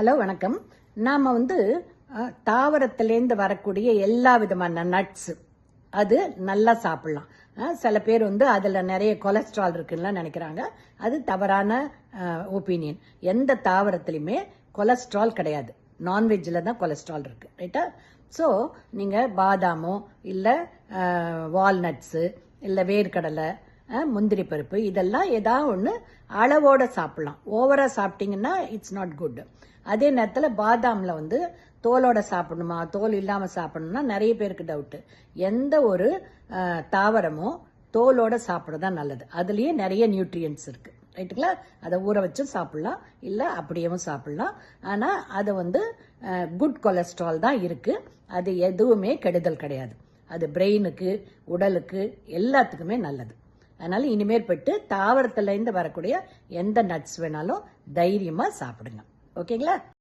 Hello வணக்கம். நாம் தாவரத்திலேருந்து வரக்கூடிய எல்லா விதமான நட்ஸ் அது நல்லா சாப்பிடலாம். சில பேர் அதில் நிறைய கொலஸ்ட்ரால் இருக்குன்னு நினைக்கிறாங்க. அது தவறான ஒப்பீனியன். எந்த தாவரத்திலையுமே கொலஸ்ட்ரால் கிடையாது. நான்வெஜ்ஜில் தான் கொலஸ்ட்ரால் இருக்கு, ரைட்டா? ஸோ நீங்கள் பாதாமோ இல்லை வால்நட்ஸு இல்லை வேர்க்கடலை முந்திரி பருப்பு இதெல்லாம் ஏதாவது ஒன்று அளவோட சாப்பிடலாம். ஓவராக சாப்பிட்டீங்கன்னா இட்ஸ் நாட் குட். அதே நேரத்தில் பாதாமில் தோலோட சாப்பிடணுமா தோல் இல்லாமல் சாப்பிடணும்னா நிறைய பேருக்கு டவுட்டு. எந்த ஒரு தாவரமோ தோலோட சாப்பிட்றது நல்லது. அதுலேயே நிறைய நியூட்ரியன்ஸ் இருக்கு, ரைட்டுங்களா? அதை ஊற வச்சும் சாப்பிடலாம், இல்லை அப்படியேவும் சாப்பிடலாம். ஆனால் அது குட் கொலஸ்ட்ரால் தான் இருக்கு. அது எதுவுமே கெடுதல் கிடையாது. அது பிரெயினுக்கு உடலுக்கு எல்லாத்துக்குமே நல்லது. அதனால இனிமேற்பட்டு தாவரத்திலேருந்து வரக்கூடிய எந்த நட்ஸ் வேணாலும் தைரியமா சாப்பிடுங்க. ஓகேங்களா?